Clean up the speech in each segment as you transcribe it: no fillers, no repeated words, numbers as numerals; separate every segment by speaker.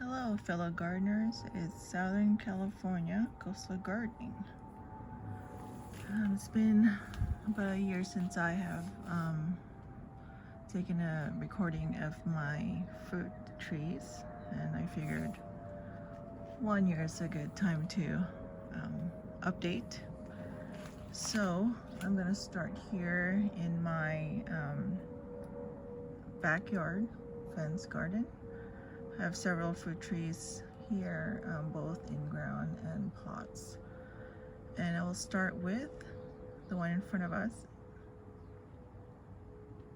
Speaker 1: Hello fellow gardeners, it's Southern California Coastal Gardening. It's been about a year since I have taken a recording of my fruit trees, and I figured 1 year is a good time to update. So I'm going to start here in my backyard fence garden. I have several fruit trees here, both in ground and pots. And I will start with the one in front of us.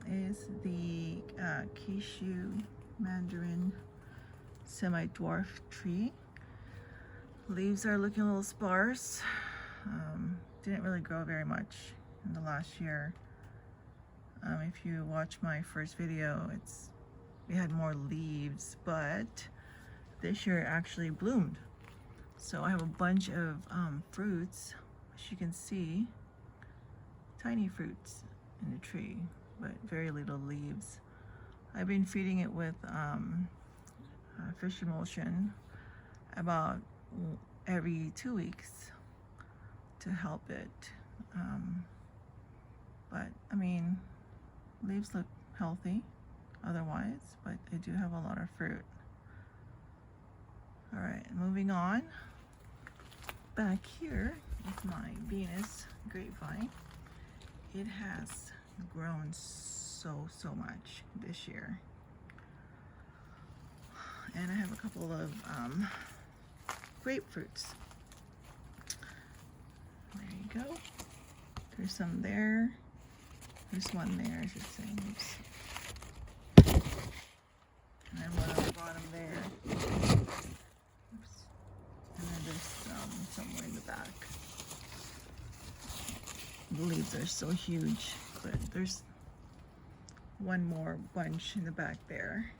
Speaker 1: Is the cashew mandarin semi-dwarf tree. Leaves are looking a little sparse. Didn't really grow very much in the last year. If you watch my first video, it had more leaves, but this year it actually bloomed. So I have a bunch of fruits, as you can see, tiny fruits in the tree, but very little leaves. I've been feeding it with fish emulsion about every 2 weeks to help it. But I mean, leaves look healthy otherwise, but I do have a lot of fruit. All right, moving on. Back here is my Venus grapevine. It has grown so much this year. And I have a couple of grapefruits. There you go. There's some there. There's one there, I should say. Oops. And then one on the bottom there. Oops. And then there's somewhere in the back. The leaves are so huge, but there's one more bunch in the back there.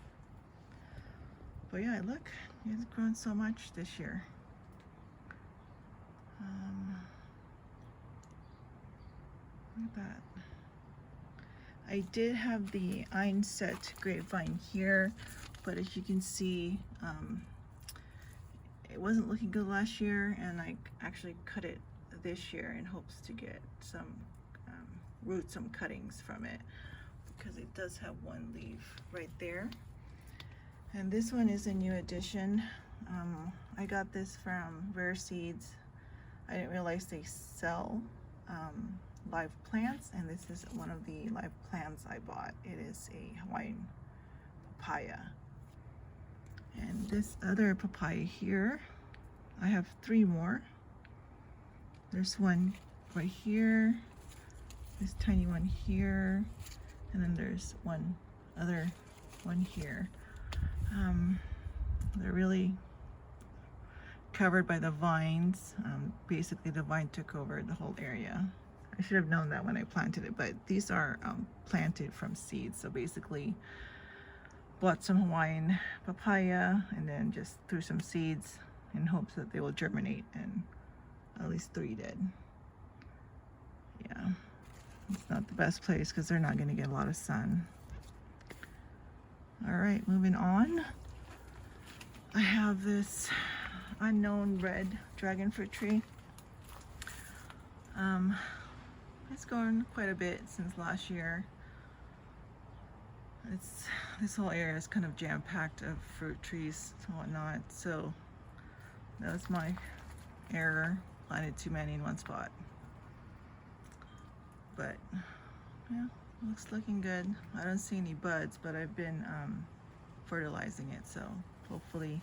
Speaker 1: But yeah, look, it's grown so much this year. Look at that. I did have the einset grapevine here, but as you can see, it wasn't looking good last year, and I actually cut it this year in hopes to get some some cuttings from it, because it does have one leaf right there. And this one is a new addition. I got this from Rare Seeds. I didn't realize they sell live plants, and this is one of the live plants I bought. It is a Hawaiian papaya. And this other papaya here, I have 3 more. There's one right here, this tiny one here, and then there's one other one here. They're really covered by the vines. Basically the vine took over the whole area. I should have known that when I planted it, but these are planted from seeds. So basically bought some Hawaiian papaya and then just threw some seeds in hopes that they will germinate, and at least 3 did. Yeah, it's not the best place because they're not going to get a lot of sun. All right, moving on. I have this unknown red dragon fruit tree. It's grown quite a bit since last year. This whole area is kind of jam-packed of fruit trees and whatnot, so that was my error. Planted too many in one spot. But yeah, looks looking good. I don't see any buds, but I've been fertilizing it, so hopefully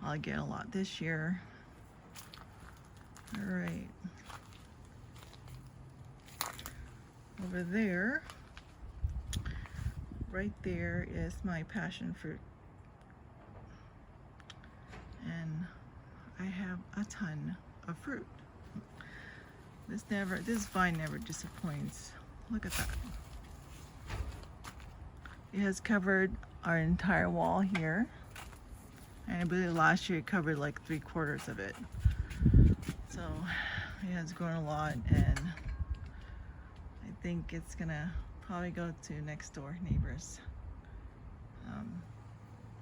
Speaker 1: I'll get a lot this year. All right. Over there, right there is my passion fruit. And I have a ton of fruit. This vine never disappoints. Look at that. It has covered our entire wall here. And I believe last year it covered like 3/4 of it. So it has grown a lot, and I think it's gonna probably go to next door neighbor's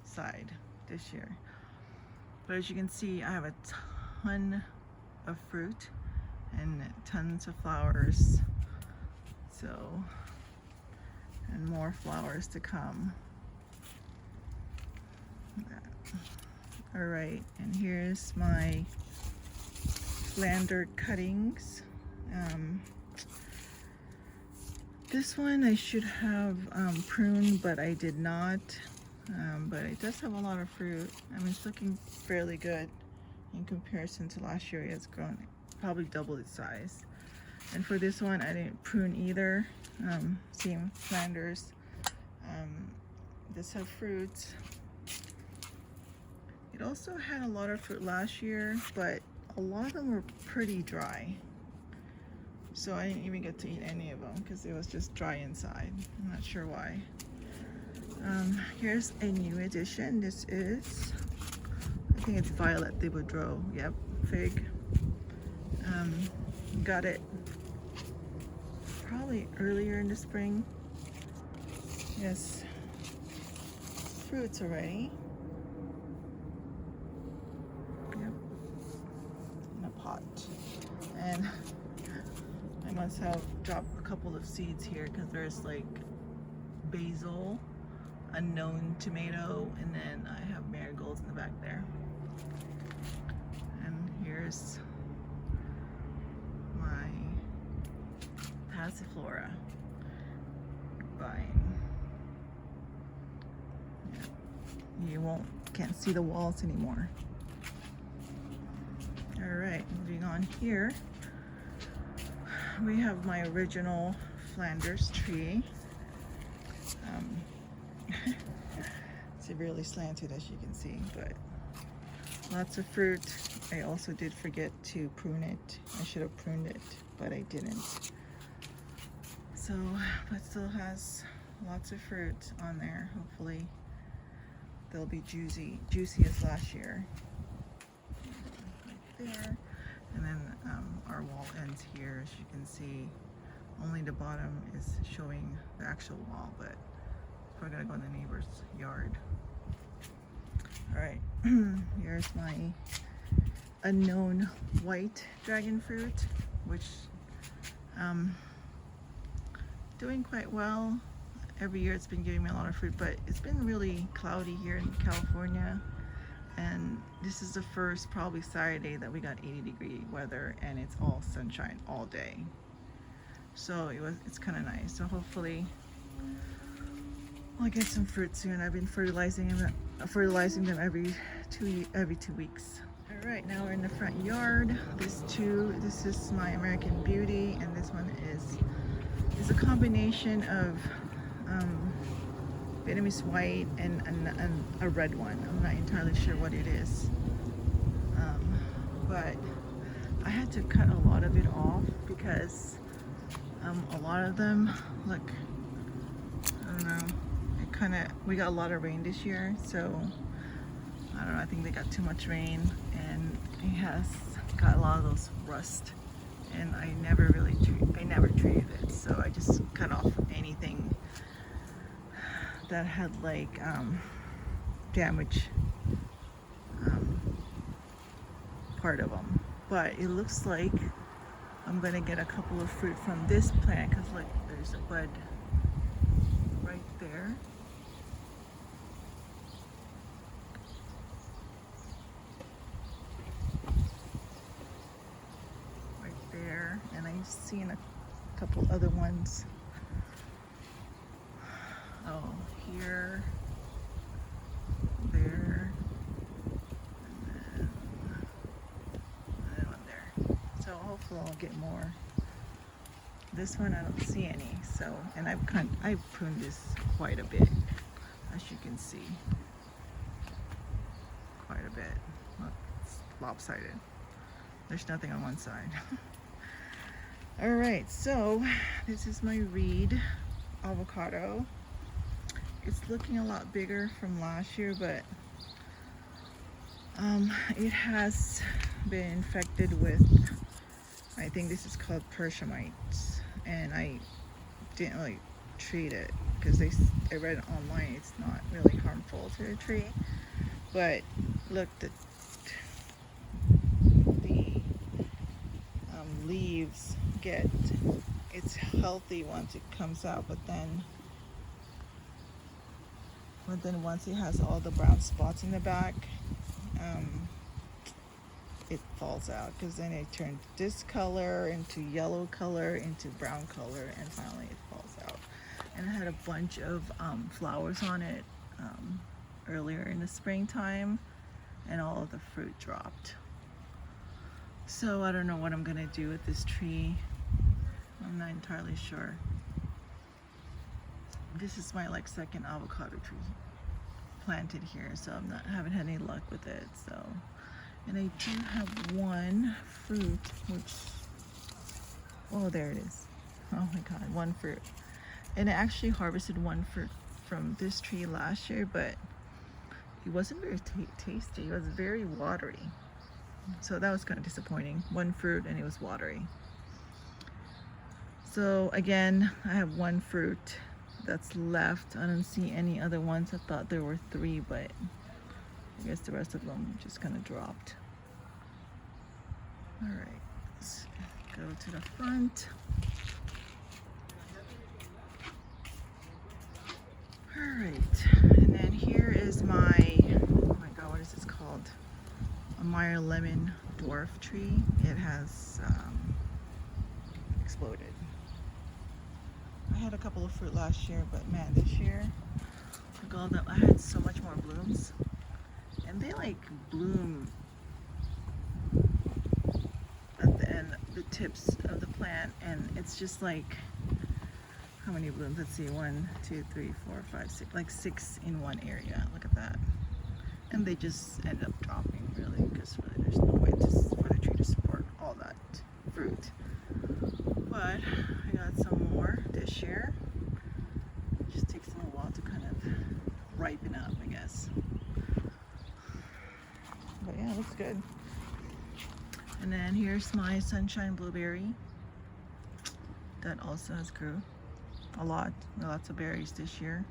Speaker 1: side. this year. But as you can see, I have a ton of fruit and tons of flowers. So, and more flowers to come. All right, and here's my Flanders cuttings. This one I should have pruned, but I did not. But it does have a lot of fruit. I mean, it's looking fairly good in comparison to last year. It's grown probably double its size. And for this one, I didn't prune either. Same Flanders. This have fruit. It also had a lot of fruit last year, but a lot of them were pretty dry. So I didn't even get to eat any of them because it was just dry inside. I'm not sure why. Here's a new addition. This is, I think it's Violet de Boudreaux. Yep, fig. Got it probably earlier in the spring. Yes, fruits already. Yep, in a pot. And I must have dropped a couple of seeds here because there's like basil, unknown tomato, and then I have marigolds in the back there. And here's my passiflora vine. Yeah. You can't see the walls anymore. All right, moving on here. We have my original Flanders tree. It's severely slanted, as you can see, but lots of fruit. I also did forget to prune it. I should have pruned it, but I didn't. So, but still has lots of fruit on there. Hopefully they'll be juicy as last year. Right there. And then our wall ends here. As you can see, only the bottom is showing the actual wall, but we're gonna go in the neighbor's yard. All right, here's my unknown white dragon fruit, which doing quite well. Every year it's been giving me a lot of fruit, but it's been really cloudy here in California. And this is the first probably Saturday that we got 80-degree weather, and it's all sunshine all day. So it's kind of nice. So hopefully I'll get some fruit soon. I've been fertilizing them every 2 weeks. All right, now we're in the front yard. This is my American Beauty, and this one is a combination of Vietnamese white and a red one. I'm not entirely sure what it is, but I had to cut a lot of it off because a lot of them, look, I don't know, we got a lot of rain this year, so I don't know, I think they got too much rain and it has got a lot of those rust, and I never treated it, so I just cut off anything that had like damage part of them. But it looks like I'm gonna get a couple of fruit from this plant, because look, there's a bud right there. Right there, and I've seen a couple other ones. Oh, here, there, and then another one there. So hopefully I'll get more. This one I don't see any. So, and I've pruned this quite a bit, as you can see, quite a bit. Look, it's lopsided. There's nothing on one side. All right, so this is my reed avocado. It's looking a lot bigger from last year, but it has been infected with, I think this is called Persian mites, and I didn't really treat it because I read it online. It's not really harmful to the tree, But look, the leaves get, it's healthy once it comes out, but then once it has all the brown spots in the back, it falls out, because then it turned this color into yellow color into brown color, and finally it falls out. And it had a bunch of flowers on it earlier in the springtime, and all of the fruit dropped. So I don't know what I'm gonna do with this tree. I'm not entirely sure. This is my second avocado tree planted here, so haven't had any luck with it. So, and I do have one fruit, which, oh, there it is. Oh my God, one fruit. And I actually harvested one fruit from this tree last year, but it wasn't very tasty. It was very watery. So that was kind of disappointing. One fruit and it was watery. So again, I have one fruit that's left. I don't see any other ones. I thought there were 3, but I guess the rest of them just kind of dropped. All right, let's go to the front. All right, and then here is my, oh my God, what is this called? A Meyer lemon dwarf tree. It has exploded. I had a couple of fruit last year, but man, this year, I had so much more blooms, and they bloom at the end, the tips of the plant, and it's just how many blooms? Let's see, 1, 2, 3, 4, 5, 6, 6 in one area. Look at that. And they just end up dropping, really, because really there's no way for the tree to support all that fruit. But I got some more this year. It just takes a little while to kind of ripen up, I guess. But yeah, it looks good. And then here's my sunshine blueberry that also has grew a lot. Lots of berries this year.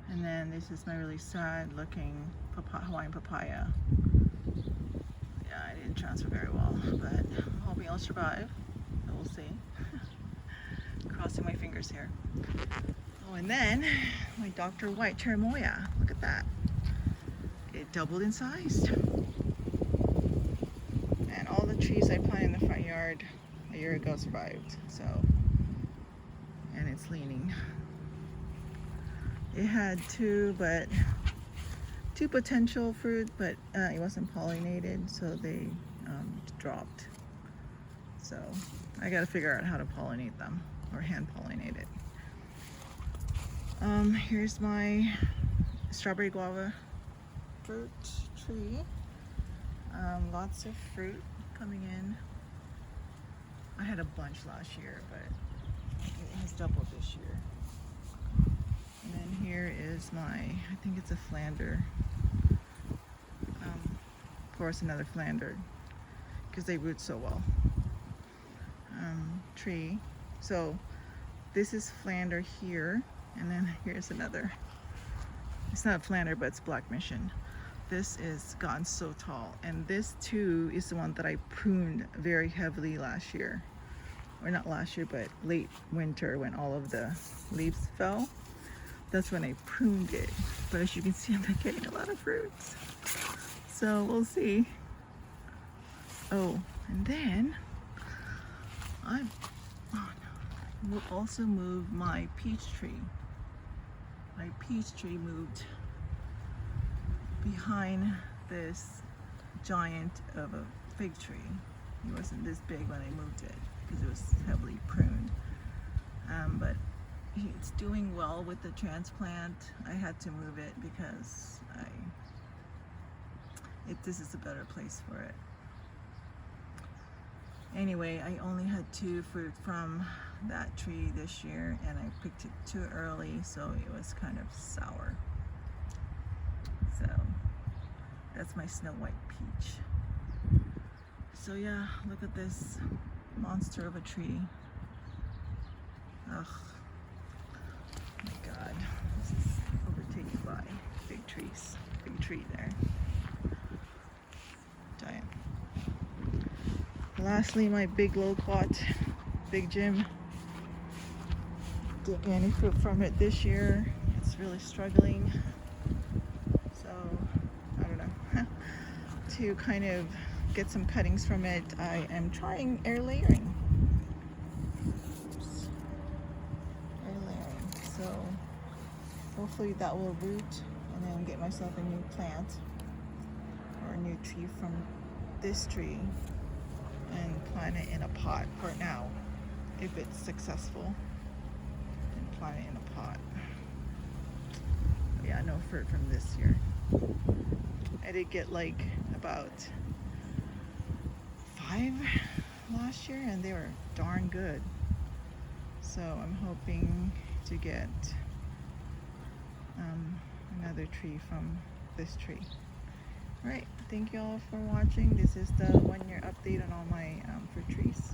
Speaker 1: And then this is my really sad looking Hawaiian papaya. Yeah, I didn't transfer very well, but I'm hoping I'll survive. So we'll see. Crossing my fingers here. Oh, and then my Dr. White cherimoya. Look at that. It doubled in size. And all the trees I planted in the front yard a year ago survived. So, and it's leaning. It had 2 potential fruit, but it wasn't pollinated, so they dropped. So I got to figure out how to pollinate them, or hand pollinate it. Here's my strawberry guava fruit tree. Lots of fruit coming in. I had a bunch last year, but it has doubled this year. And then here is my, I think it's a Flanders. Of course, another Flanders, because they root so well. Tree. So this is Flanders here, and then here's another. It's not Flanders, but it's Black Mission. This is gotten so tall, and this too is the one that I pruned very heavily last year, or not last year, but late winter when all of the leaves fell. That's when I pruned it. But as you can see, I'm not getting a lot of fruits. So we'll see. Oh, and then we'll also move my peach tree. My peach tree moved behind this giant of a fig tree. It wasn't this big when I moved it because it was heavily pruned. But it's doing well with the transplant. I had to move it because this is a better place for it. Anyway, I only had 2 fruit from that tree this year, and I picked it too early, so it was kind of sour. So that's my Snow White peach. So yeah, look at this monster of a tree. Ugh. Oh my God, this is overtaken by big trees, big trees. tree there. Giant. Lastly, my big loquat, big Jim. Didn't get any fruit from it this year. It's really struggling. So, I don't know. To kind of get some cuttings from it, I am trying air layering. Oops. Air layering. So, hopefully that will root and then get myself a new plant or a new tree from this tree and plant it in a pot for now, if it's successful, and plant it in a pot. But yeah, no fruit from this year. I did get like about 5 last year and they were darn good. So I'm hoping to get another tree from this tree. Alright, thank you all for watching. This is the 1-year update on all my fruit trees.